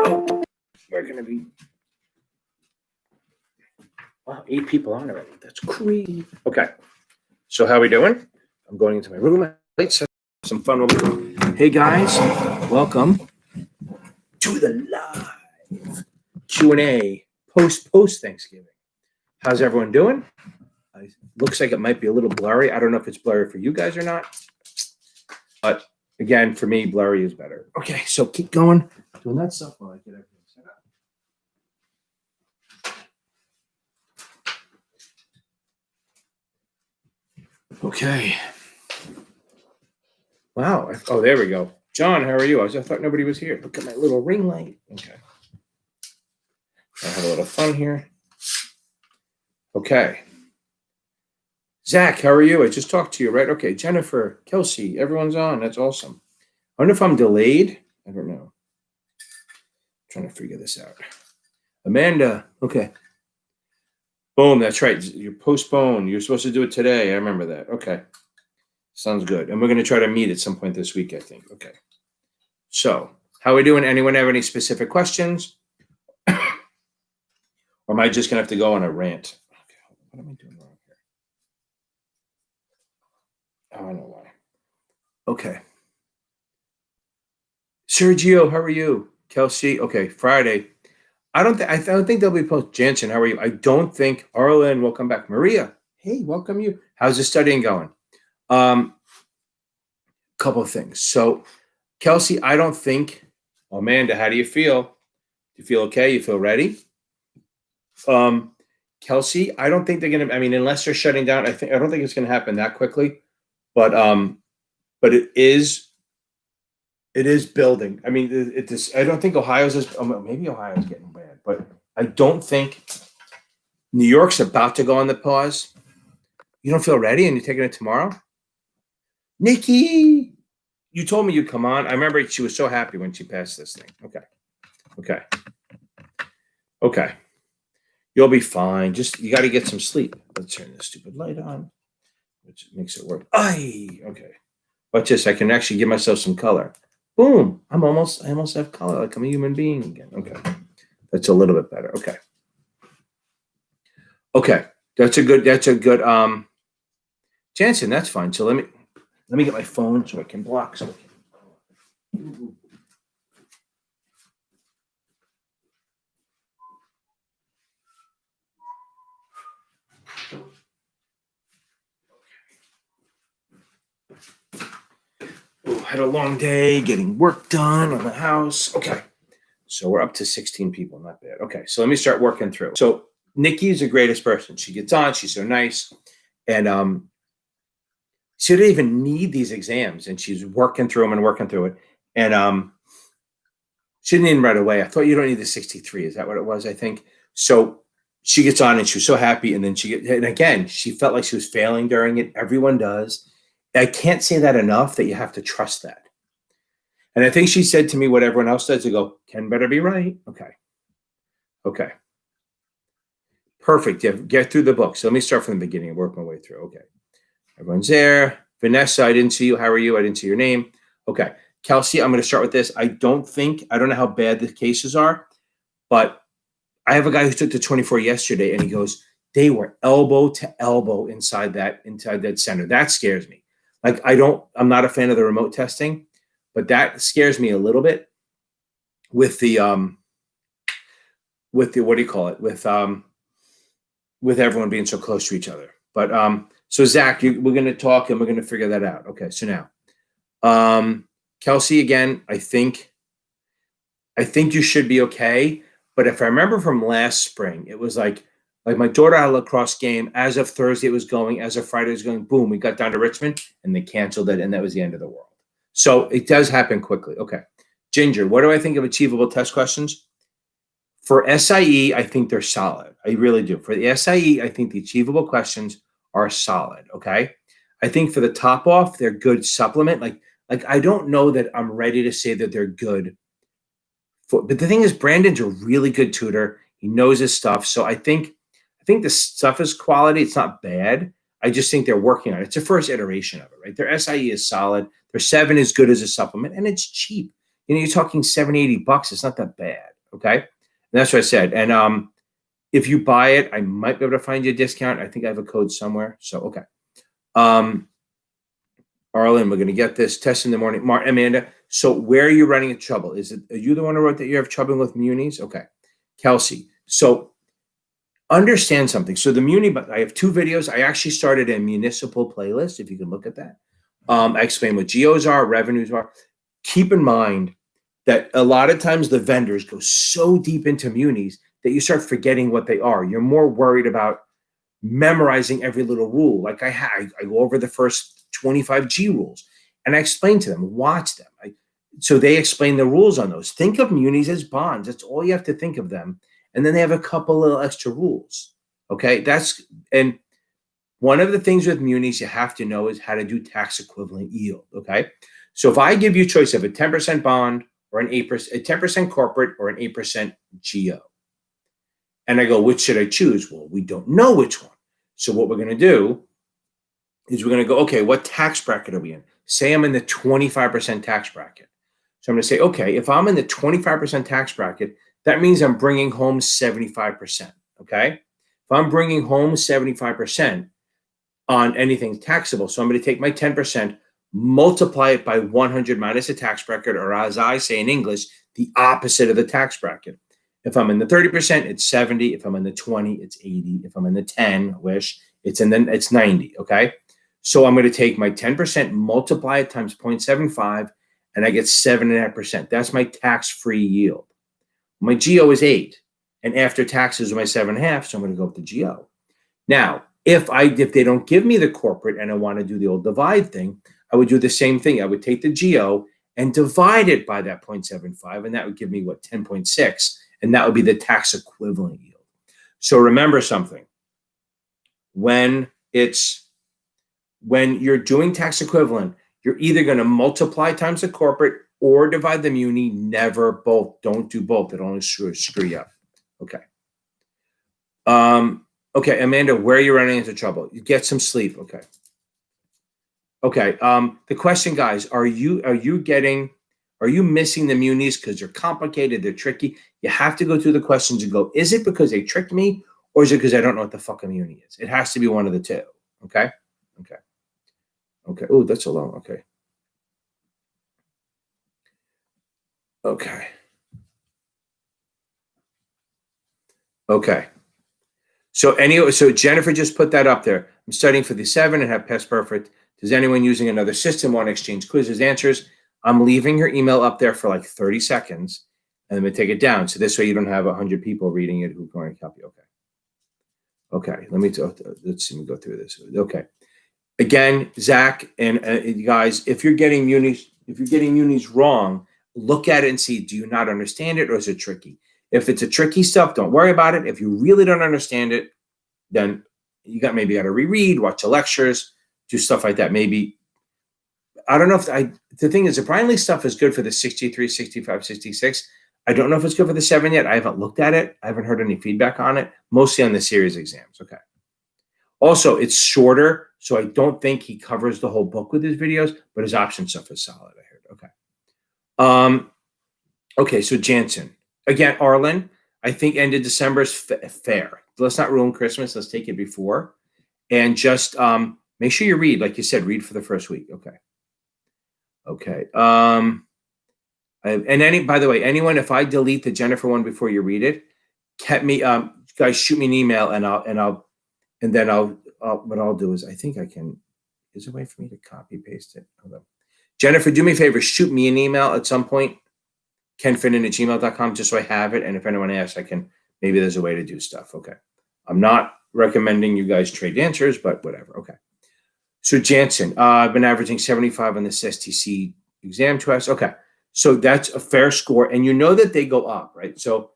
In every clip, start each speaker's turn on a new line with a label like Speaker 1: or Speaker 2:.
Speaker 1: Oh, we're going to be, wow, 8 people on already. That's crazy. Okay. So how are we doing? I'm going into my room. Let's have some fun. Hey guys, welcome to the live Q&A post Thanksgiving. How's everyone doing? Looks like it might be a little blurry. I don't know if it's blurry for you guys or not, but again, for me, blurry is better. Okay, so keep going doing that stuff while I get everything set up. Okay. Wow. Oh, there we go. John, how are you? I thought nobody was here. Look at my little ring light. Okay. I'll have a little fun here. Okay. Zach, how are you? I just talked to you, right? Okay. Jennifer, Kelsey, everyone's on. That's awesome. I wonder if I'm delayed. I don't know. I'm trying to figure this out. Amanda, okay. Boom, that's right. You're postponed. You're supposed to do it today. I remember that. Okay. Sounds good. And we're going to try to meet at some point this week, I think. Okay. So, how are we doing? Anyone have any specific questions? Or am I just going to have to go on a rant? Okay. What am I doing wrong here? Oh, I know why. Okay. Sergio, how are you? Kelsey, okay. Friday. I don't think they'll be post. Jansen, how are you? I don't think. Arlen, welcome back. Maria, hey, welcome you. How's the studying going? Couple of things. So, Kelsey, I don't think. Amanda, how do you feel? Do you feel okay? You feel ready? Kelsey, I don't think they're gonna. I mean, unless they're shutting down, I don't think it's gonna happen that quickly. But it is building. I mean, I don't think Ohio's is. Maybe Ohio's getting bad, but I don't think New York's about to go on the pause. You don't feel ready, and you're taking it tomorrow. Nikki, you told me you'd come on. I remember she was so happy when she passed this thing. Okay. You'll be fine. Just you got to get some sleep. Let's turn this stupid light on, which makes it work. Okay. Watch this. I can actually give myself some color. Boom. I almost have color, like I'm a human being again. Okay. That's a little bit better. Okay. That's a good Jansen, that's fine. So let me get my phone so I can block. Had a long day getting work done on the house. Okay. So we're up to 16 people. Not bad. Okay. So let me start working through. So Nikki is the greatest person. She gets on. She's so nice. And she didn't even need these exams. And she's working through them and working through it. And she didn't even right away. I thought you don't need the 63. Is that what it was? I think. So she gets on and she was so happy. And then and again, she felt like she was failing during it. Everyone does. I can't say that enough that you have to trust that. And I think she said to me what everyone else does. They go, Ken better be right. Okay. Perfect. Yeah, get through the book. So let me start from the beginning and work my way through. Okay. Everyone's there. Vanessa, I didn't see you. How are you? I didn't see your name. Okay. Kelsey, I'm going to start with this. I don't know how bad the cases are, but I have a guy who took the 24 yesterday and he goes, they were elbow to elbow inside that center. That scares me. Like I'm not a fan of the remote testing, but that scares me a little bit with the what do you call it? With everyone being so close to each other. But so Zach, we're going to talk and we're going to figure that out. Okay. So now, Kelsey, again, I think you should be okay. But if I remember from last spring, it was like my daughter had a lacrosse game. As of Thursday, it was going. As of Friday, it was going. Boom, we got down to Richmond, and they canceled it, and that was the end of the world. So it does happen quickly. Okay. Ginger, what do I think of achievable test questions? For SIE, I think they're solid. I really do. For the SIE, I think the achievable questions are solid, okay? I think for the top off, they're good supplement. Like I don't know that I'm ready to say that they're good. But the thing is, Brandon's a really good tutor. He knows his stuff. So I think the stuff is quality. It's not bad. I just think they're working on it. It's the first iteration of it, right? Their SIE is solid. Their 7 is good as a supplement, and it's cheap. You're talking $70, $80. It's not that bad. Okay. And that's what I said. And if you buy it, I might be able to find you a discount. I think I have a code somewhere. So, okay. Arlen, we're going to get this test in the morning. Amanda, so where are you running into trouble? Are you the one who wrote that you have trouble with munis? Okay. Kelsey, so understand something. So the muni, but I have 2 videos. I actually started a municipal playlist, if you can look at that. I explain what GOs are, revenues are. Keep in mind that a lot of times the vendors go so deep into munis that you start forgetting what they are. You're more worried about memorizing every little rule. Like I go over the first 25 G rules and I explain to them, watch them. So they explain the rules on those. Think of munis as bonds. That's all you have to think of them. And then they have a couple little extra rules. Okay. And one of the things with munis you have to know is how to do tax equivalent yield. Okay. So if I give you choice of a 10% bond or an 8%, a 10% corporate or an 8% GO, and I go, which should I choose? Well, we don't know which one. So what we're going to do is we're going to go, okay, what tax bracket are we in? Say I'm in the 25% tax bracket. So I'm going to say, okay, if I'm in the 25% tax bracket, that means I'm bringing home 75%. Okay. If I'm bringing home 75% on anything taxable, so I'm going to take my 10%, multiply it by 100 minus the tax bracket, or as I say in English, the opposite of the tax bracket. If I'm in the 30%, it's 70. If I'm in the 20, it's 80. If I'm in the 10, it's 90. Okay. So I'm going to take my 10%, multiply it times 0.75, and I get 7.5%. That's my tax-free yield. My GO is 8, and after taxes, my 7.5. So I'm going to go with the GO. Now, if they don't give me the corporate and I want to do the old divide thing, I would do the same thing. I would take the GO and divide it by that 0.75, and that would give me 10.6, and that would be the tax equivalent yield. So remember something. When you're doing tax equivalent, you're either going to multiply times the corporate or divide the muni, never both. Don't do both. It'll only screw you up. Okay. Okay, Amanda, where are you running into trouble? You get some sleep. Okay. Okay. The question, guys, are you missing the munis because they're complicated, they're tricky? You have to go through the questions and go, is it because they tricked me, or is it because I don't know what the fuck a muni is? It has to be one of the two. Okay. Okay. Okay. Oh, that's a long. Okay. Okay. Okay. So Jennifer just put that up there. I'm studying for the 7 and have passed perfect. Does anyone using another system want to exchange quizzes, answers? I'm leaving your email up there for like 30 seconds, and then we take it down. So this way you don't have 100 people reading it who are going to copy. Okay. Okay. Let's see me go through this. Okay. Again, Zach and you guys, if you're getting munis wrong, look at it and see, do you not understand it, or is it tricky? If it's a tricky stuff, don't worry about it. If you really don't understand it, then you got to reread, watch the lectures, do stuff like that. Maybe, I don't know the thing is, the Brindley stuff is good for the 63, 65, 66. I don't know if it's good for the 7 yet. I haven't looked at it. I haven't heard any feedback on it, mostly on the series exams. Okay. Also, it's shorter, so I don't think he covers the whole book with his videos, but his option stuff is solid, I heard. Okay. Okay, so Jansen. Again, Arlen, I think end of December is fair. Let's not ruin Christmas. Let's take it before. And just make sure you read. Like you said, read for the first week. Okay. Okay. By the way, anyone, if I delete the Jennifer one before you read it, guys, shoot me an email what I'll do is, I think I can, is there a way for me to copy paste it? Hold on. Jennifer, do me a favor, shoot me an email at some point, kenfinnan@gmail.com, just so I have it. And if anyone asks, maybe there's a way to do stuff. Okay. I'm not recommending you guys trade answers, but whatever. Okay. So Jansen, I've been averaging 75 on this STC exam test. Okay. So that's a fair score. And you know that they go up, right? So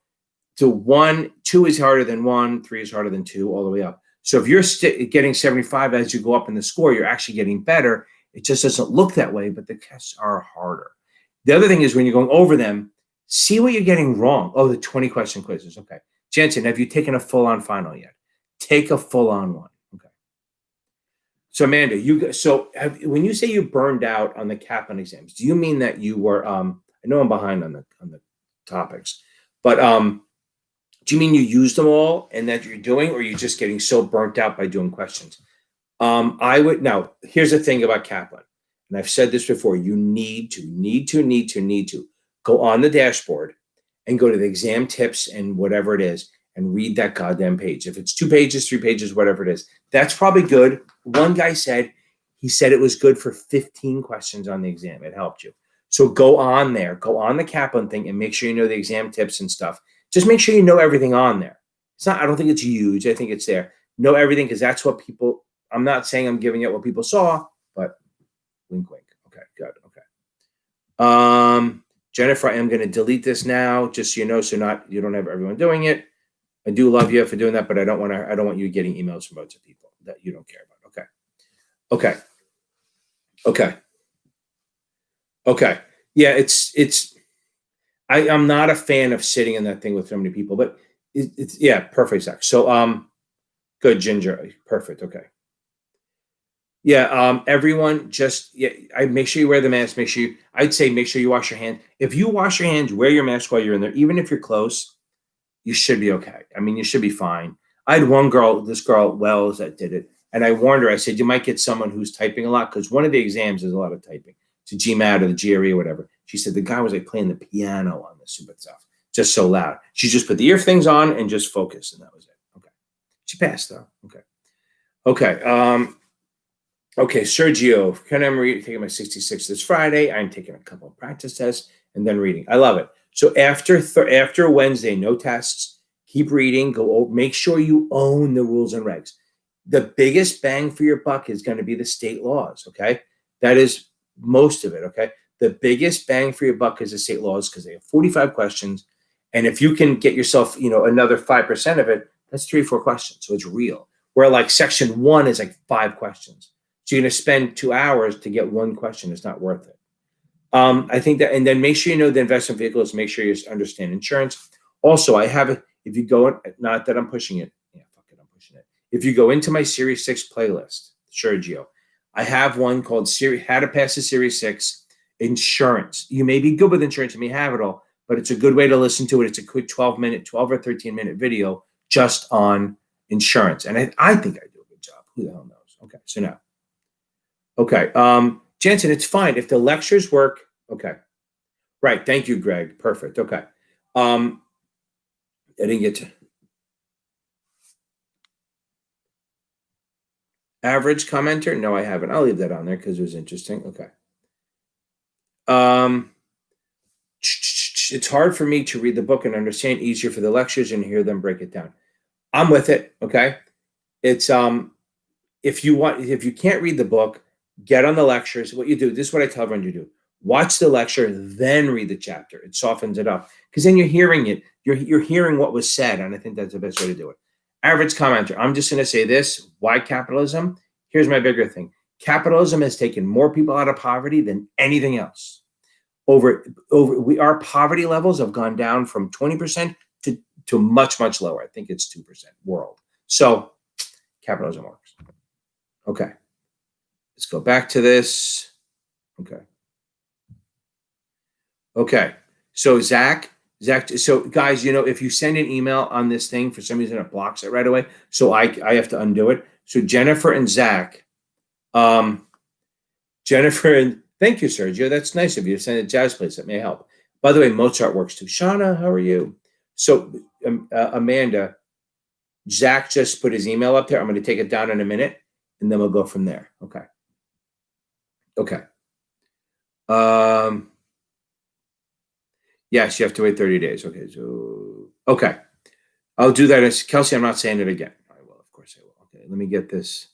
Speaker 1: to 1, 2 is harder than 1, 3 is harder than 2, all the way up. So if you're getting 75 as you go up in the score, you're actually getting better. It just doesn't look that way, but the tests are harder. The other thing is, when you're going over them, see what you're getting wrong. Oh, the 20 question quizzes. Okay. Jensen, have you taken a full-on final yet? Take a full-on one. Okay. So Amanda, when you say you burned out on the Kaplan exams, do you mean that you were, I know I'm behind on the topics, But do you mean you use them all and that you're doing, or you're just getting so burnt out by doing questions? I would now. Here's the thing about Kaplan, and I've said this before. You need to go on the dashboard and go to the exam tips and whatever it is, and read that goddamn page. If it's 2 pages, 3 pages, whatever it is, that's probably good. One guy said it was good for 15 questions on the exam. It helped you. So go on there, go on the Kaplan thing, and make sure you know the exam tips and stuff. Just make sure you know everything on there. It's not. I don't think it's huge. I think it's there. Know everything, because that's what people. I'm not saying I'm giving it what people saw, but wink, wink. Okay, good. Okay. Jennifer, I am going to delete this now, just so you know, so you don't have everyone doing it. I do love you for doing that, but I don't want you getting emails from lots of people that you don't care about. Okay. Yeah, I'm not a fan of sitting in that thing with so many people, but it's yeah, perfect, Zach. So good, Ginger. Perfect. Okay. Yeah, everyone I make sure you wear the mask. I'd say make sure you wash your hands. If you wash your hands, wear your mask while you're in there, even if you're close, you should be okay. I mean, you should be fine. I had one girl, this girl Wells, that did it. And I warned her, I said, you might get someone who's typing a lot, because one of the exams is a lot of typing. It's a GMAT or the GRE or whatever. She said the guy was like playing the piano on this stupid stuff, just so loud. She just put the ear things on and just focused, and that was it. Okay. She passed though. Okay. Okay, Sergio, taking my 66 this Friday. I'm taking a couple of practice tests and then reading. I love it. So after Wednesday, no tests. Keep reading. Make sure you own the rules and regs. The biggest bang for your buck is going to be the state laws. Okay, that is most of it. Okay, the biggest bang for your buck is the state laws, because they have 45 questions, and if you can get yourself, another 5% of it, that's 3 or 4 questions. So it's real. Where like section 1 is like 5 questions. So you're going to spend 2 hours to get 1 question. It's not worth it. I think that, and then make sure you know the investment vehicles. Make sure you understand insurance. Also, I have it. If you go, not that I'm pushing it. Yeah, fuck it, I'm pushing it. If you go into my Series 6 playlist, Sergio, I have one called How to Pass the Series 6 Insurance. You may be good with insurance. You may have it all, but it's a good way to listen to it. It's a quick 12 or 13-minute video just on insurance. And I think I do a good job. Who the hell knows? Okay, so now. Okay. Jensen, it's fine if the lectures work. Okay. Right. Thank you, Greg. Perfect. Okay. I didn't get to average commenter. No, I haven't. I'll leave that on there because it was interesting. Okay. It's hard for me to read the book and understand, easier for the lectures and hear them break it down. I'm with it. Okay. It's, if you can't read the book, get on the lectures. What you do, this is what I tell everyone to do. Watch the lecture, then read the chapter. It softens it up, because then you're hearing it. You're hearing what was said, and I think that's the best way to do it. Average commenter. I'm just going to say this. Why capitalism? Here's my bigger thing. Capitalism has taken more people out of poverty than anything else. Our poverty levels have gone down from 20% to much, much lower. I think it's 2% world. So capitalism works. Okay. Let's go back to this. Okay. So Zach, so guys, if you send an email on this thing, for some reason it blocks it right away. So I have to undo it. So Jennifer and Zach, Jennifer, and thank you, Sergio. That's nice of you to send a jazz place. That may help. By the way, Mozart works too. Shauna, how are you? So Amanda, Zach just put his email up there. I'm going to take it down in a minute, and then we'll go from there. Okay. Yes, you have to wait 30 days. Okay. I'll do that. As Kelsey, I'm not saying it again. I will, of course I will. Okay, let me get this.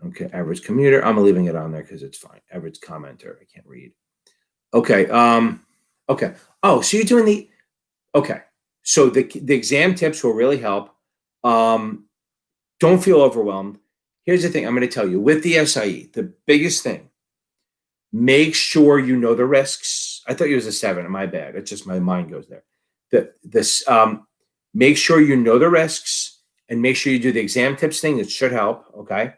Speaker 1: Okay, average commuter. I'm leaving it on there because it's fine. Average commenter. I can't read. Okay. Okay. Oh, so you're doing okay. So the exam tips will really help. Don't feel overwhelmed. Here's the thing I'm going to tell you. With the SIE, the biggest thing, make sure you know the risks. I thought it was a 7. My bad. It's just my mind goes there. Make sure you know the risks, and make sure you do the exam tips thing. It should help. Okay.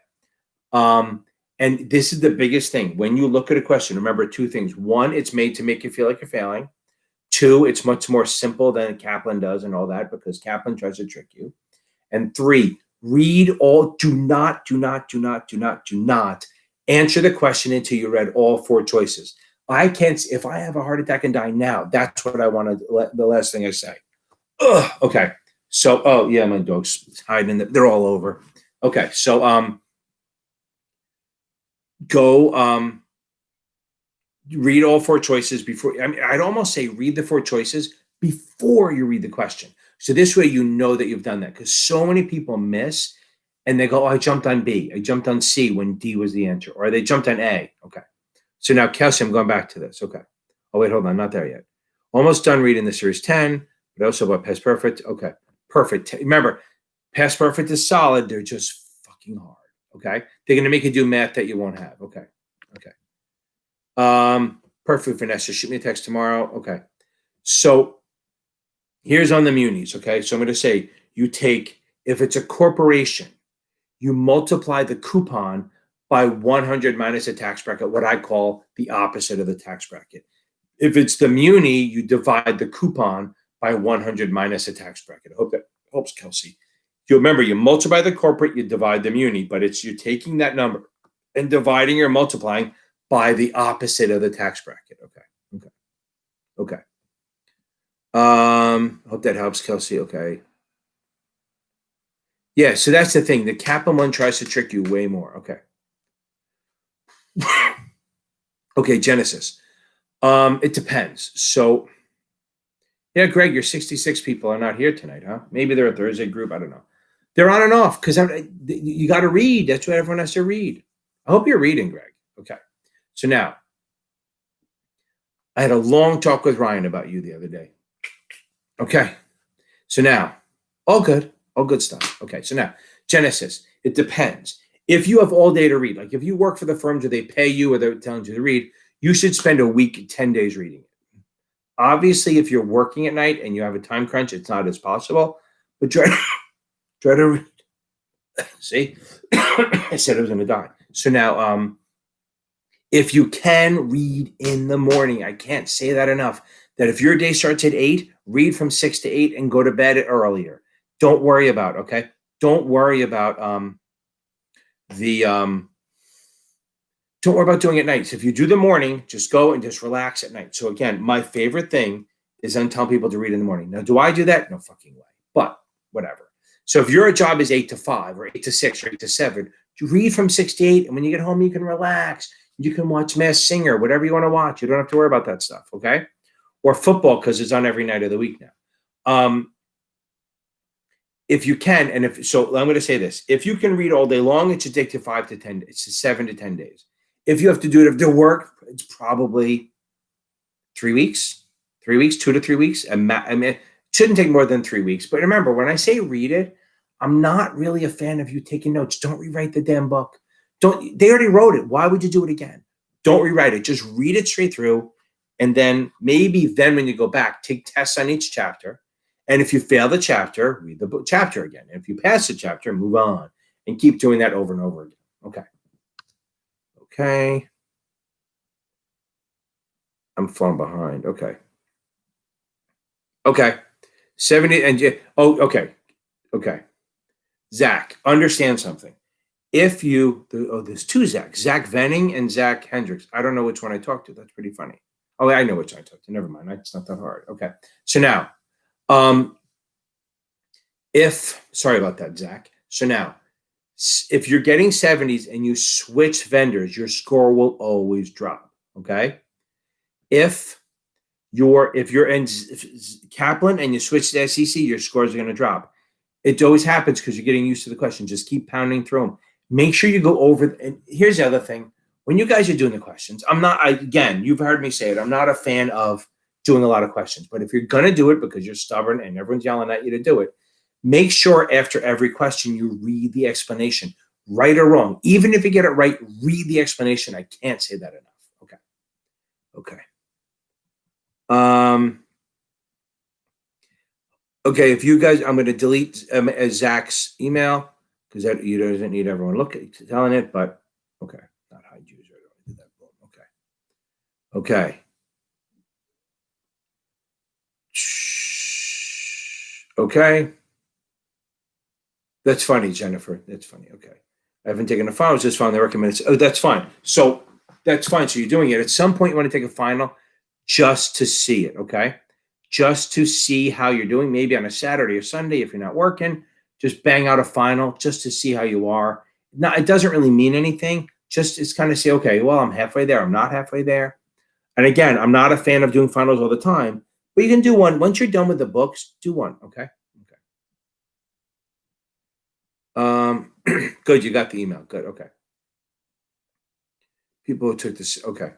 Speaker 1: And this is the biggest thing. When you look at a question, remember 2 things. 1, it's made to make you feel like you're failing. 2, it's much more simple than Kaplan does and all that because Kaplan tries to trick you. And 3, read all, do not answer the question until you read all 4 choices. I can't, if I have a heart attack and die now, that's what I want to, the last thing I say. Ugh, okay. So, oh yeah, my dog's hiding in they're all over. Okay. So, go, read all 4 choices before. I mean, I'd almost say read the 4 choices before you read the question. So this way, you know that you've done that because so many people miss and they go, oh, I jumped on B. I jumped on C when D was the answer, or they jumped on A. Okay. So now, Kelsey, I'm going back to this. Okay. Oh, wait, hold on. Not there yet. Almost done reading the series 10, but also about past perfect. Okay. Perfect. Remember, past perfect is solid. They're just fucking hard. Okay. They're going to make you do math that you won't have. Okay. Okay. Perfect, Vanessa. Shoot me a text tomorrow. Okay. So here's on the munis. Okay. So I'm going to say you take, if it's a corporation, you multiply the coupon by 100 minus a tax bracket, what I call the opposite of the tax bracket. If it's the muni, you divide the coupon by 100 minus a tax bracket. I hope that helps, Kelsey. You remember, you multiply the corporate, you divide the muni, but it's you taking that number and dividing or multiplying by the opposite of the tax bracket. Okay. Okay. Okay. Hope that helps, Kelsey. Okay. Yeah, so that's the thing. The Kaplan one tries to trick you way more. Okay. Okay, Genesis. It depends. So, yeah, Greg, your 66 people are not here tonight, huh? Maybe they're a Thursday group. I don't know. They're on and off because you got to read. That's what everyone has to read. I hope you're reading, Greg. Okay. So now, I had a long talk with Ryan about you the other day. Okay. So now, all good stuff. Okay. So now, Genesis, it depends. If you have all day to read, like if you work for the firms where they pay you or they're telling you to read, you should spend a week, 10 days reading it. Obviously, if you're working at night and you have a time crunch, it's not as possible, but try to read. See, I said I was going to die. So now, if you can read in the morning, I can't say that enough, that if your day starts at 8, read from 6 to 8 and go to bed earlier. Don't worry about, okay? Don't worry about don't worry about doing it at night. So if you do the morning, just go and just relax at night. So again, my favorite thing is I'm telling people to read in the morning. Now, do I do that? No fucking way. But whatever. So if your job is 8 to 5 or 8 to 6 or 8 to 7, you read from 6 to 8. And when you get home, you can relax. You can watch Masked Singer, whatever you want to watch. You don't have to worry about that stuff, okay? Or football because it's on every night of the week now. If you can, and if so, I'm going to say this: if you can read all day long, it should take you 5 to 10. It's 7 to 10 days. If you have to do it to work, it's probably 3 weeks, 2 to 3 weeks. I mean, it shouldn't take more than 3 weeks. But remember, when I say read it, I'm not really a fan of you taking notes. Don't rewrite the damn book. They already wrote it. Why would you do it again? Don't rewrite it. Just read it straight through. And then maybe when you go back, take tests on each chapter. And if you fail the chapter, read the book chapter again. And if you pass the chapter, move on and keep doing that over and over again. Okay. Okay. I'm falling behind. Okay. Okay. 70 and okay. Okay. Zach, understand something. If you, there's 2 Zachs, Zach Venning and Zach Hendricks. I don't know which one I talked to. That's pretty funny. Oh, I know which I talked to. Never mind. It's not that hard. Okay. So now, sorry about that, Zach. So now, if you're getting 70s and you switch vendors, your score will always drop. Okay. If you're in Kaplan and you switch to SEC, your scores are going to drop. It always happens because you're getting used to the question. Just keep pounding through them. Make sure you go over. And here's the other thing. When you guys are doing the questions, again, you've heard me say it. I'm not a fan of doing a lot of questions. But if you're going to do it because you're stubborn and everyone's yelling at you to do it, make sure after every question you read the explanation, right or wrong. Even if you get it right, read the explanation. I can't say that enough. Okay. Okay. Okay, if you guys, I'm going to delete Zach's email because he doesn't need everyone telling it, but okay. Not hide user. I don't do that. Okay. Okay. Okay. That's funny, Jennifer. That's funny. Okay. I haven't taken a final. Just found they recommend it. Oh, that's fine. So that's fine. So you're doing it. At some point, you want to take a final just to see it. Okay. Just to see how you're doing. Maybe on a Saturday or Sunday, if you're not working, just bang out a final just to see how you are. Now, it doesn't really mean anything. Just it's kind of say, okay, well, I'm halfway there. I'm not halfway there. And again, I'm not a fan of doing finals all the time, but you can do one. Once you're done with the books, do one. Okay. Good. You got the email. Good. Okay. People who took this. Okay.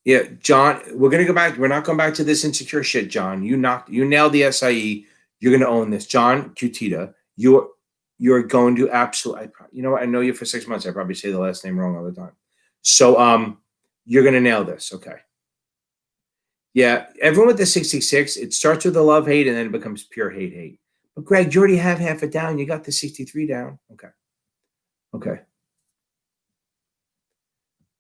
Speaker 1: Yeah, John, we're gonna go back. We're not going back to this insecure shit, John. You nailed the SIE. You're gonna own this, John Cutita. You're going to absolutely. You know what? I know you for 6 months. I probably say the last name wrong all the time. So you're gonna nail this. Okay. Yeah, everyone with the 66, it starts with the love hate and then it becomes pure hate. But Greg, you already have half it down. You got the 63 down. Okay. Okay.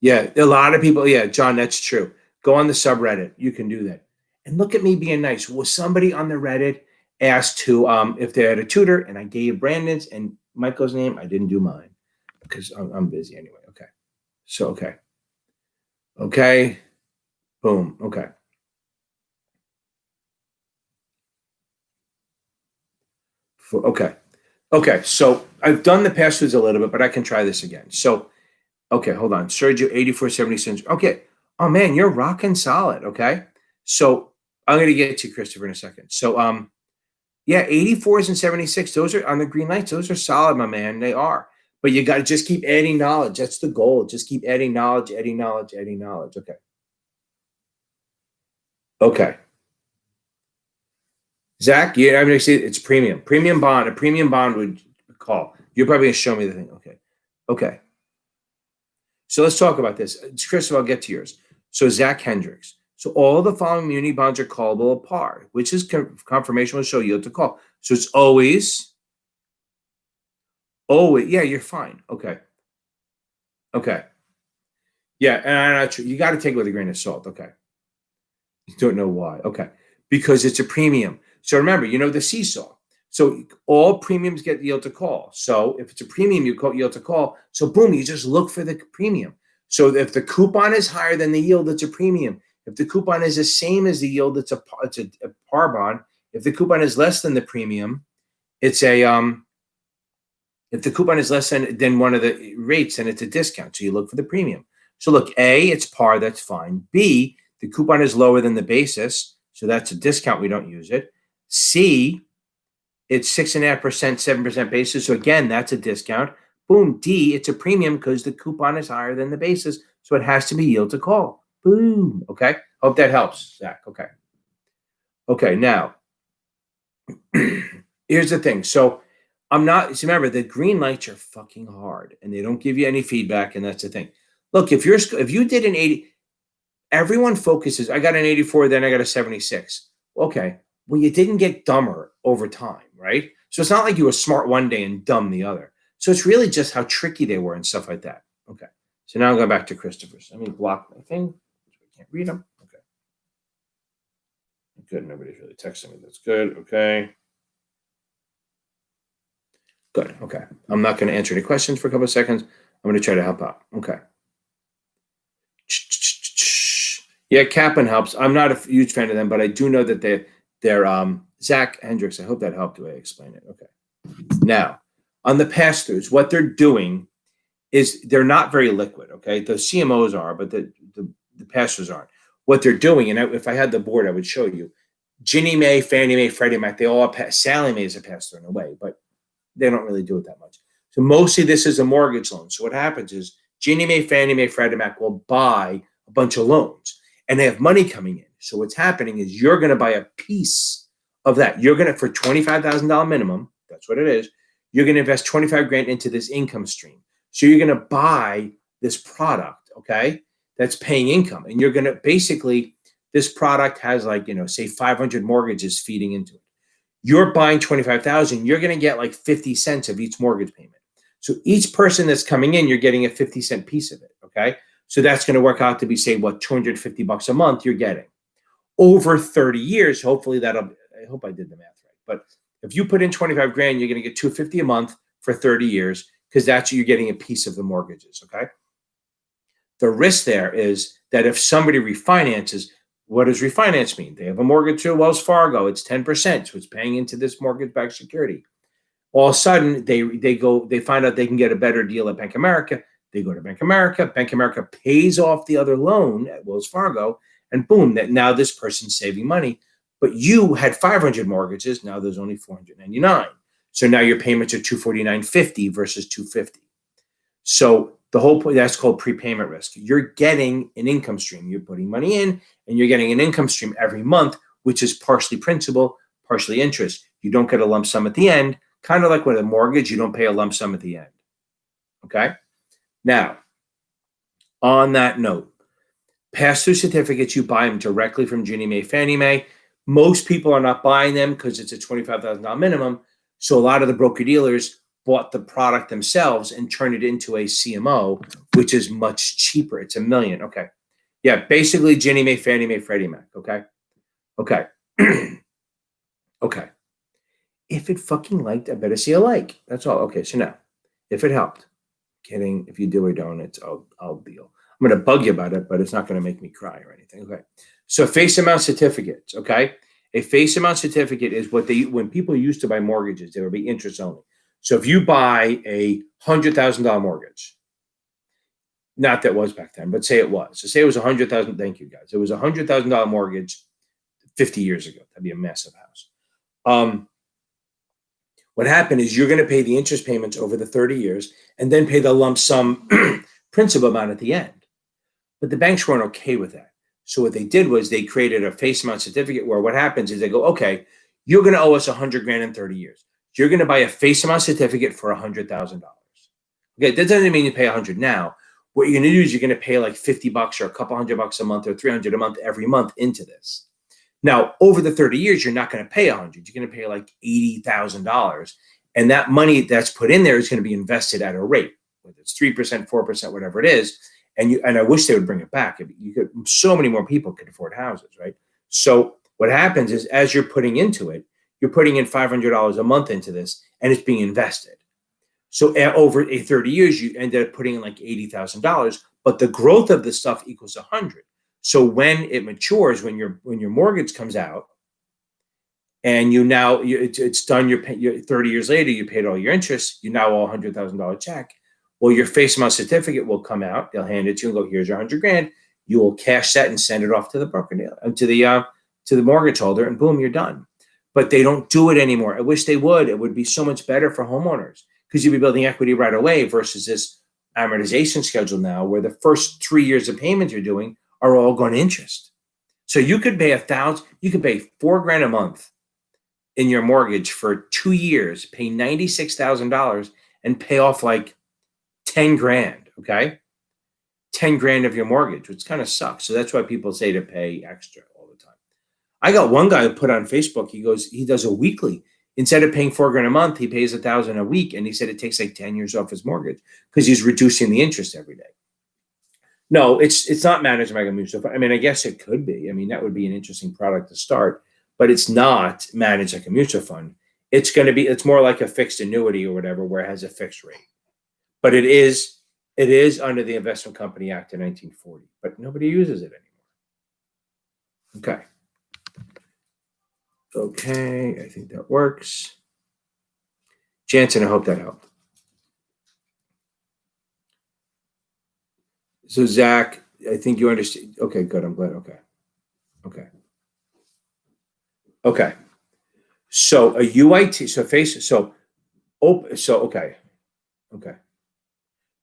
Speaker 1: Yeah, a lot of people. Yeah, John, that's true. Go on the subreddit. You can do that. And look at me being nice. Was somebody on the Reddit asked to if they had a tutor, and I gave Brandon's and Michael's name. I didn't do mine because I'm busy anyway. Okay. So okay. Boom. Okay. Okay. So I've done the passwords a little bit, but I can try this again. So okay, hold on. Sergio 8470 cents. Okay. Oh man, you're rocking solid. Okay. So I'm gonna get to Christopher in a second. So yeah, 84s and 76. Those are on the green lights. Those are solid, my man. They are. But you got to just keep adding knowledge. That's the goal. Just keep adding knowledge, adding knowledge, adding knowledge. Okay. Okay. Zach, I'm gonna say it's premium. Premium bond. A premium bond would call. You're probably gonna show me the thing. Okay. Okay. So let's talk about this. Chris, I'll get to yours. So Zach Hendricks. So all the following muni bonds are callable at par, which is confirmation will show yield to call. So it's always, yeah, you're fine. Okay. Okay. Yeah, and I'm not sure. You got to take it with a grain of salt. Okay. You don't know why. Okay. Because it's a premium. So remember, the seesaw. So all premiums get yield to call. So if it's a premium, you call yield to call. So boom, you just look for the premium. So if the coupon is higher than the yield, it's a premium. If the coupon is the same as the yield, it's a par bond. If the coupon is less than the premium, it's a if the coupon is less than one of the rates, then it's a discount. So you look for the premium. So look, A, it's par, that's fine. B, the coupon is lower than the basis, so that's a discount. We don't use it. C, it's 6.5%, 7% basis. So again, that's a discount. Boom. D, it's a premium because the coupon is higher than the basis. So it has to be yield to call. Boom. Okay. Hope that helps, Zach. Okay. Okay. Now, here's the thing. So remember, the green lights are fucking hard and they don't give you any feedback. And that's the thing. Look, if you did an 80, everyone focuses, I got an 84, then I got a 76. Okay. Well, you didn't get dumber over time, right? So it's not like you were smart one day and dumb the other. So it's really just how tricky they were and stuff like that. Okay. So now I'm going back to Christopher's. Let me block my thing. I can't read them. Okay. Good. Nobody's really texting me. That's good. Okay. Good. Okay. I'm not going to answer any questions for a couple of seconds. I'm going to try to help out. Okay. Yeah, Kaplan helps. I'm not a huge fan of them, but I do know that they're Zach Hendricks. I hope that helped the way I explain it. Okay. Now, on the pass-throughs, what they're doing is they're not very liquid. Okay. The CMOs are, but the pass-throughs aren't. What they're doing, and if I had the board, I would show you. Ginnie Mae, Fannie Mae, Freddie Mac, they all pass. Sallie Mae is a pass-through in a way, but they don't really do it that much. So mostly this is a mortgage loan. So what happens is Ginnie Mae, Fannie Mae, Freddie Mac will buy a bunch of loans and they have money coming in. So what's happening is you're going to buy a piece of that. You're going to, for $25,000 minimum, that's what it is, you're going to invest 25 grand into this income stream. So you're going to buy this product, okay, that's paying income. And you're going to basically, this product has say 500 mortgages feeding into it. You're buying 25,000, you're going to get like 50 cents of each mortgage payment. So each person that's coming in, you're getting a 50-cent piece of it, okay? So that's going to work out to be, say, $250 a month you're getting. Over 30 years, hopefully I hope I did the math right, But if you put in 25 grand, you're going to get 250 a month for 30 years because that's you're getting a piece of the mortgages. Okay. The risk there is that if somebody refinances, what does refinance mean? They have a mortgage to Wells Fargo. It's 10%. So it's paying into this mortgage-backed security. All of a sudden, they find out they can get a better deal at Bank of America. They go to Bank of America. Bank of America pays off the other loan at Wells Fargo, and boom, that now this person's saving money. But you had 500 mortgages. Now there's only 499. So now your payments are 249.50 versus 250. So the whole point, that's called prepayment risk. You're getting an income stream. You're putting money in, and you're getting an income stream every month, which is partially principal, partially interest. You don't get a lump sum at the end. Kind of like with a mortgage, you don't pay a lump sum at the end. Okay? Now, on that note, pass-through certificates, you buy them directly from Ginnie Mae, Fannie Mae. Most people are not buying them because it's a $25,000 minimum. So a lot of the broker-dealers bought the product themselves and turned it into a CMO, which is much cheaper. It's $1 million. Okay. Yeah, basically Ginnie Mae, Fannie Mae, Freddie Mac. Okay? Okay. Okay. If it fucking liked, I better see a like. That's all. Okay, so now, if it helped, kidding. If you do or don't, I'll deal. I'm going to bug you about it, but it's not going to make me cry or anything. Okay. So face amount certificates. Okay. A face amount certificate is when people used to buy mortgages, they would be interest only. So if you buy a $100,000 mortgage, not that was back then, but say it was. So say it was $100,000. Thank you guys. It was a $100,000 mortgage 50 years ago. That'd be a massive house. What happened is you're going to pay the interest payments over the 30 years and then pay the lump sum principal amount at the end. But the banks weren't okay with that. So what they did was they created a face amount certificate where what happens is they go, okay, you're going to owe us 100 grand in 30 years. You're going to buy a face amount certificate for $100,000. Okay, that doesn't mean you pay 100 now. What you're going to do is you're going to pay like $50 or a couple $100 a month or 300 a month every month into this. Now, over the 30 years, you're not going to pay 100. You're going to pay like $80,000. And that money that's put in there is going to be invested at a rate, whether it's 3%, 4%, whatever it is. And I wish they would bring it back. So many more people could afford houses, right? So what happens is as you're putting into it, you're putting in $500 a month into this, and it's being invested. So over 30 years, you end up putting in like $80,000, but the growth of the stuff equals 100. So when it matures, when your mortgage comes out, and it's done, you're 30 years later, you paid all your interest, you now owe $100,000 check. Well, your face amount certificate will come out. They'll hand it to you and go, here's your 100 grand. You will cash that and send it off to the broker dealer, to the mortgage holder, and boom, you're done. But they don't do it anymore. I wish they would. It would be so much better for homeowners because you'd be building equity right away versus this amortization schedule now where the first 3 years of payments you're doing are all going to interest. So you could pay $4,000 a month in your mortgage for 2 years, pay $96,000 and pay off like 10 grand. Okay. 10 grand of your mortgage, which kind of sucks. So that's why people say to pay extra all the time. I got one guy who put on Facebook, he does a weekly. Instead of paying $4,000 a month, he pays $1,000 a week. And he said it takes like 10 years off his mortgage because he's reducing the interest every day. No, it's not managed by a mutual fund. I mean, I guess it could be. I mean, that would be an interesting product to start, but it's not managed like a mutual fund. It's more like a fixed annuity or whatever, where it has a fixed rate. But it is under the Investment Company Act of 1940, but nobody uses it anymore. Okay. Okay, I think that works. Jansen, I hope that helped. So Zach, I think you understand. Okay, good. I'm glad. Okay. So a UIT, okay.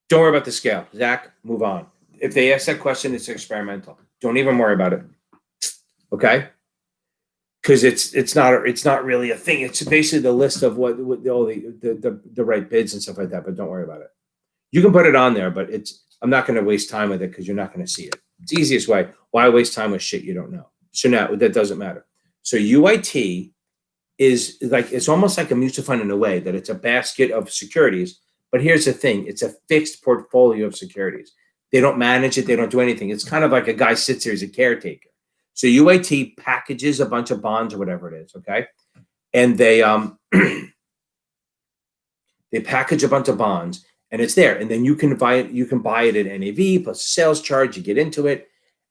Speaker 1: Don't worry about the scale. Zach, move on. If they ask that question, it's experimental. Don't even worry about it. Okay? Because it's not really a thing. It's basically the list of what all the right bids and stuff like that, but don't worry about it. You can put it on there, but I'm not going to waste time with it because you're not going to see it. It's the easiest way. Why waste time with shit you don't know? So now that doesn't matter. So UIT is like, it's almost like a mutual fund in a way that it's a basket of securities. But here's the thing. It's a fixed portfolio of securities. They don't manage it. They don't do anything. It's kind of like a guy sits there as a caretaker. So UIT packages a bunch of bonds or whatever it is, okay? and they they package a bunch of bonds, and it's there, and then you can buy it. You can buy it at NAV plus a sales charge. You get into it,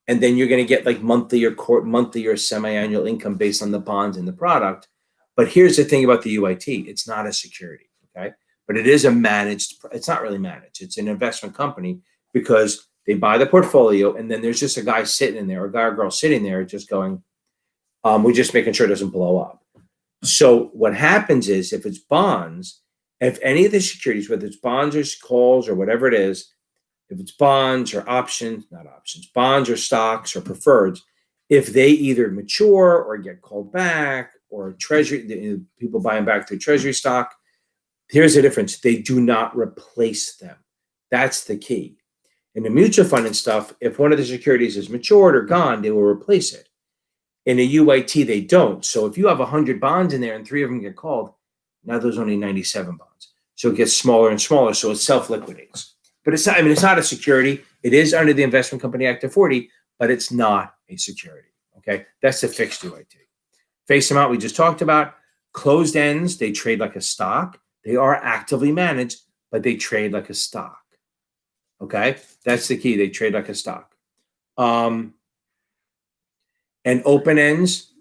Speaker 1: and then you're going to get like monthly or semi-annual income based on the bonds and the product. But here's the thing about the UIT: it's not a security, okay? But it is a managed. It's not really managed. It's an investment company because they buy the portfolio, and then there's just a guy sitting in there, or a guy or girl sitting there, just going, we're just making sure it doesn't blow up. So what happens is, if it's bonds, if any of the securities, whether it's bonds or calls or whatever it is, if it's bonds or options, not options, bonds or stocks or preferreds, if they either mature or get called back, or treasury, people buying back their treasury stock, here's the difference: they do not replace them. That's the key. In the mutual fund and stuff, if one of the securities is matured or gone, they will replace it. In a UIT, they don't. So if you have 100 bonds in there and 3 of them get called, now there's only 97 bonds. So it gets smaller and smaller. So it self-liquidates. But it's not, it's not a security. It is under the Investment Company Act of 40, but it's not a security. Okay. That's the fixed UIT. Face amount we just talked about. Closed ends, they trade like a stock. They are actively managed, but they trade like a stock. Okay. That's the key. They trade like a stock. And open ends,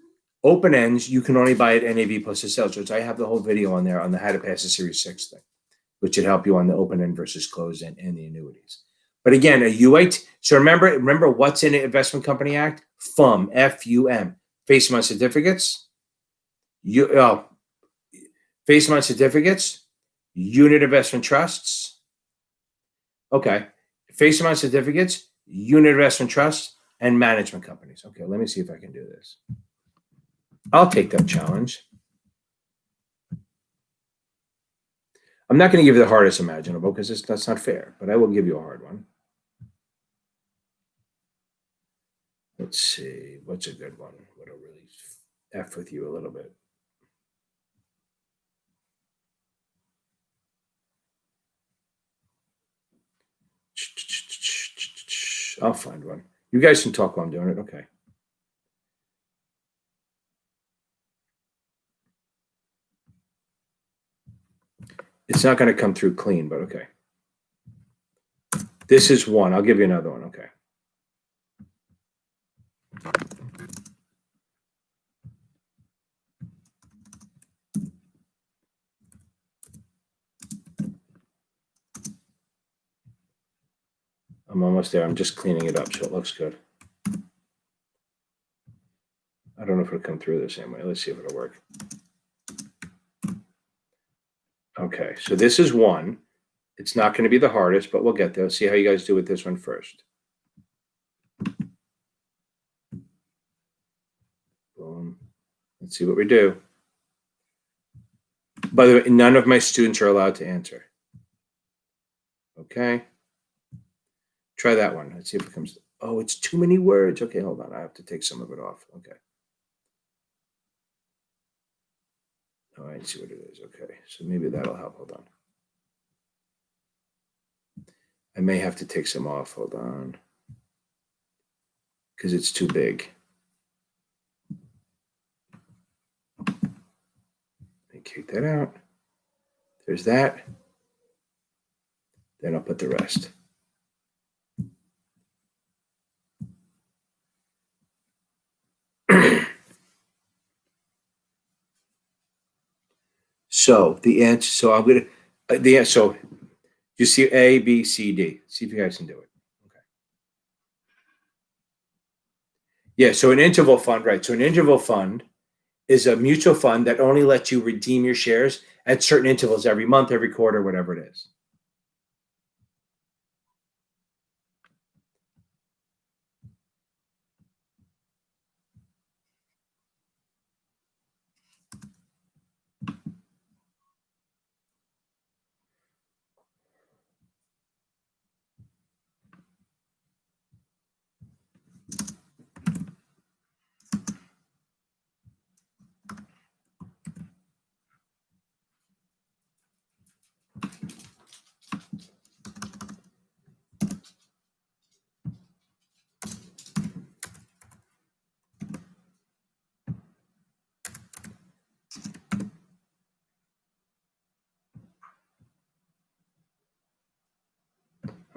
Speaker 1: you can only buy at NAV plus a sales charge. I have the whole video on there on the how to pass a Series 6 thing, which should help you on the open end versus closed end and the annuities. But again, a UIT. So remember what's in the Investment Company Act? FUM, F-U-M, face amount certificates. Face amount certificates, unit investment trusts. Okay, face amount certificates, unit investment trusts, and management companies. Okay, let me see if I can do this. I'll take that challenge. I'm not going to give you the hardest imaginable because that's not fair, but I will give you a hard one. Let's see, what's a good one? What'll really F with you a little bit. I'll find one. You guys can talk while I'm doing it. Okay. It's not going to come through clean, but okay. This is one. I'll give you another one. Okay. I'm almost there. I'm just cleaning it up so it looks good. I don't know if it'll come through the same way. Let's see if it'll work. Okay, so this is one. It's not going to be the hardest, but we'll get there. Let's see how you guys do with this one first. Boom. Let's see what we do. By the way, none of my students are allowed to answer. Okay. Try that one. Let's see if it comes. Oh, it's too many words. Okay, hold on. I have to take some of it off. Okay. All right, see what it is. Okay, so maybe that'll help. Hold on. I may have to take some off. Hold on. Because it's too big. Let me kick that out. There's that. Then I'll put the rest. So the answer. So I'm gonna. So you see A, B, C, D. See if you guys can do it. Okay. Yeah. So an interval fund, right? So an interval fund is a mutual fund that only lets you redeem your shares at certain intervals every month, every quarter, whatever it is.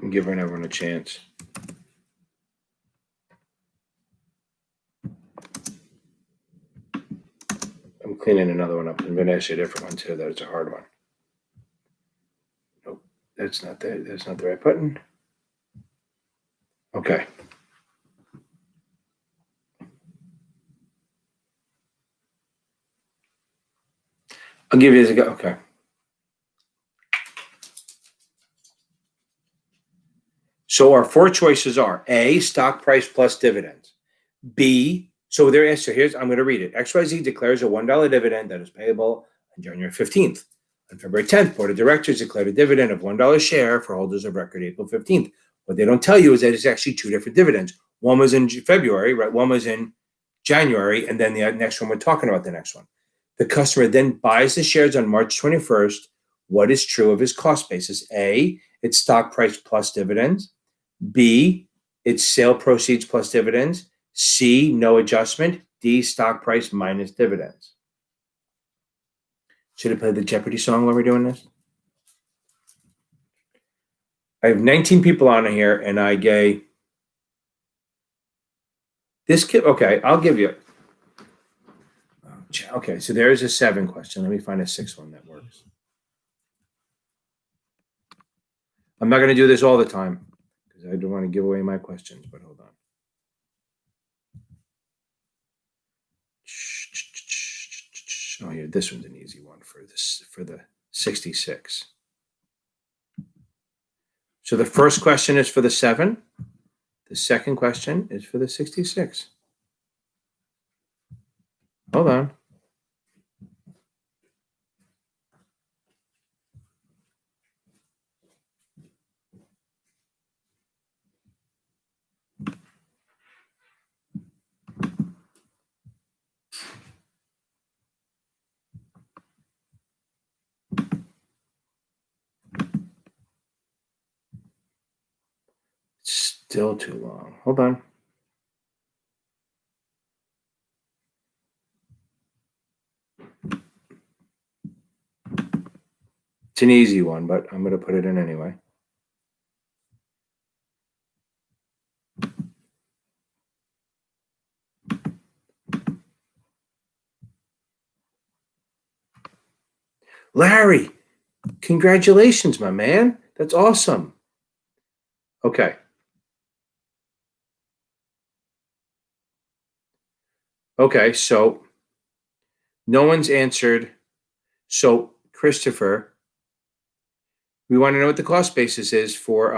Speaker 1: I'm giving everyone a chance. I'm cleaning another one up. I'm going to ask you a different one too. That's a hard one. Nope, that's not the right button. Okay. I'll give you this a go. Okay. So our four choices are A, stock price plus dividends. B, so their answer here's, I'm going to read it. XYZ declares a $1 dividend that is payable on January 15th. On February 10th, Board of Directors declared a dividend of $1 share for holders of record April 15th. What they don't tell you is that it's actually two different dividends. One was in February, right? One was in January, and then the next one, we're talking about the next one. The customer then buys the shares on March 21st. What is true of his cost basis? A, it's stock price plus dividends. B, it's sale proceeds plus dividends. C, no adjustment. D, stock price minus dividends. Should I play the Jeopardy song while we're doing this? I have 19 people on here, and I gave this kid. Okay, I'll give you. Okay, so there's a 7 question. Let me find a 6 one that works. I'm not going to do this all the time because I don't want to give away my questions, but hold on. Oh, yeah, this one's an easy one for the 66. So the first question is for the 7. The second question is for the 66. Hold on. Still too long. Hold on. It's an easy one, but I'm going to put it in anyway. Larry, congratulations, my man. That's awesome. Okay. Okay, so no one's answered. So, Christopher, we want to know what the cost basis is for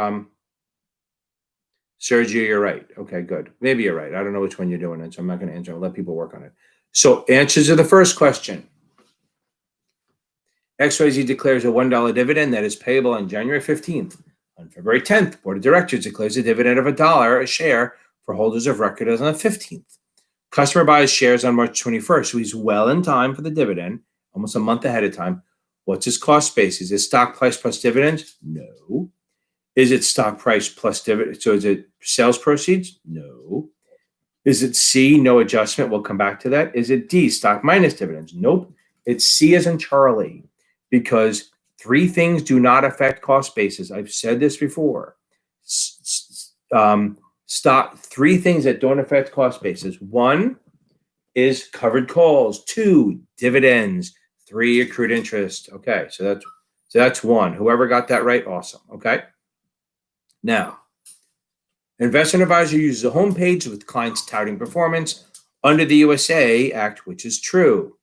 Speaker 1: Sergio. You're right. Okay, good. Maybe you're right. I don't know which one you're doing it, so I'm not going to answer. I'll let people work on it. So, answers to the first question. XYZ declares a $1 dividend that is payable on January 15th. On February 10th, Board of Directors declares a dividend of $1 a share for holders of record as on the 15th. Customer buys shares on March 21st, so he's well in time for the dividend, almost a month ahead of time. What's his cost base? Is it stock price plus dividends? No. Is it stock price plus dividend? So is it sales proceeds? No. Is it C, no adjustment? We'll come back to that. Is it D, stock minus dividends? Nope. It's C as in Charlie, because 3 things do not affect cost basis. I've said this before. 3 things that don't affect cost basis. 1 is covered calls. 2, dividends. 3, accrued interest. Okay, so that's 1. Whoever got that right, awesome. Okay. Now, investment advisor uses a homepage with clients touting performance under the USA Act, which is true.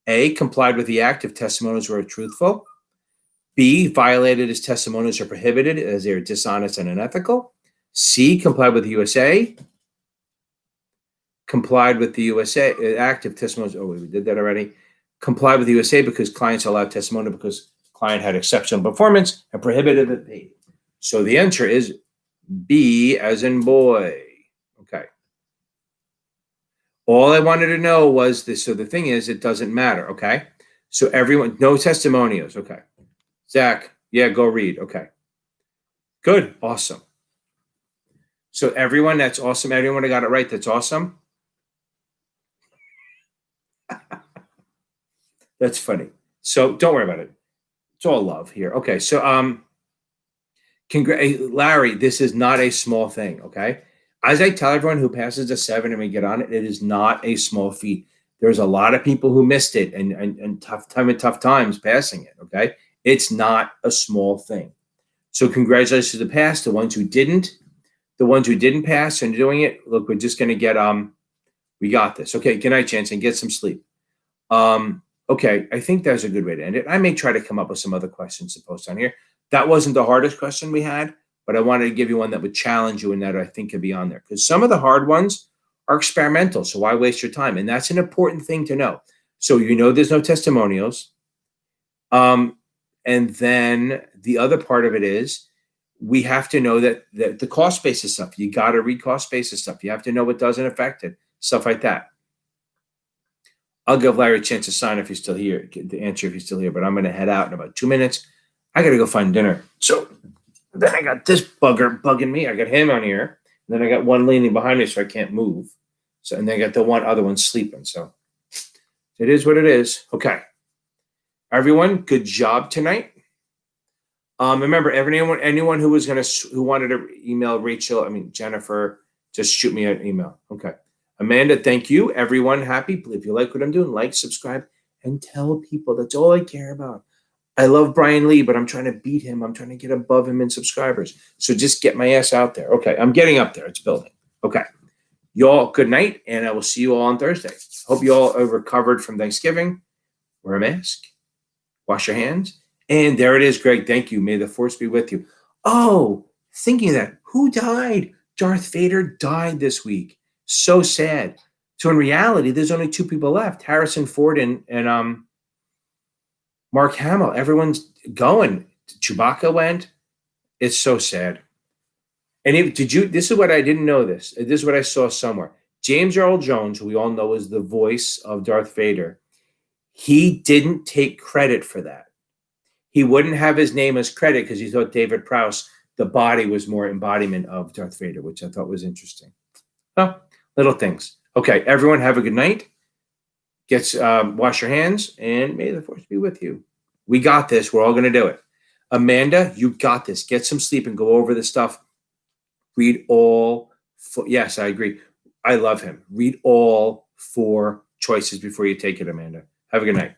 Speaker 1: A, complied with the act if testimonials were truthful. B, violated as testimonials are prohibited as they are dishonest and unethical. C, complied with the USA. Complied with the USA Act if testimonials. Oh, we did that already. Complied with the USA because clients allowed testimonial because client had exceptional performance and prohibited the B. So the answer is B as in boy. Okay. All I wanted to know was this. So the thing is, it doesn't matter. Okay. So everyone, no testimonials. Okay. Zach, yeah, go read. Okay. Good. Awesome. So everyone, that's awesome. Everyone got it right. That's awesome. That's funny. So don't worry about it. It's all love here. Okay. So Larry, this is not a small thing, okay? As I tell everyone who passes a 7 and we get on it, it is not a small feat. There's a lot of people who missed it and tough times passing it, okay? It's not a small thing. So congratulations to the pass. The ones who didn't pass and doing it, look, we're just going to get, we got this. Okay, good night, Chance, and get some sleep. Okay, I think that's a good way to end it. I may try to come up with some other questions to post on here. That wasn't the hardest question we had, but I wanted to give you one that would challenge you and that I think could be on there. Because some of the hard ones are experimental, so why waste your time? And that's an important thing to know. So there's no testimonials. And then the other part of it is we have to know that the cost basis stuff, you got to read cost basis stuff. You have to know what doesn't affect it, stuff like that. I'll give Larry a chance to sign if he's still here, to answer if he's still here, but I'm going to head out in about 2 minutes. I got to go find dinner. So then I got this bugger bugging me. I got him on here. And then I got one leaning behind me so I can't move. So, and then I got the one other one sleeping. So it is what it is. Okay. Everyone, good job tonight. Remember, anyone who wanted to email Jennifer, just shoot me an email. Okay. Amanda, thank you. Everyone, happy. If you like what I'm doing, like, subscribe, and tell people. That's all I care about. I love Brian Lee, but I'm trying to beat him. I'm trying to get above him in subscribers. So just get my ass out there. Okay, I'm getting up there. It's building. Okay. Y'all, good night, and I will see you all on Thursday. Hope you all are recovered from Thanksgiving. Wear a mask. Wash your hands. And there it is, Greg. Thank you. May the force be with you. Oh, thinking of that, who died? Darth Vader died this week. So sad. So in reality, there's only 2 people left: Harrison Ford and Mark Hamill. Everyone's going. Chewbacca went. It's so sad. And this is what I didn't know this. This is what I saw somewhere. James Earl Jones, who we all know is the voice of Darth Vader, he didn't take credit for that. He wouldn't have his name as credit because he thought David Prowse, the body, was more embodiment of Darth Vader, which I thought was interesting. Oh, little things. Okay, everyone have a good night. Wash your hands, and may the force be with you. We got this. We're all going to do it. Amanda, you got this. Get some sleep and go over the stuff. Read all. Yes, I agree. I love him. Read all 4 choices before you take it, Amanda. Have a good night.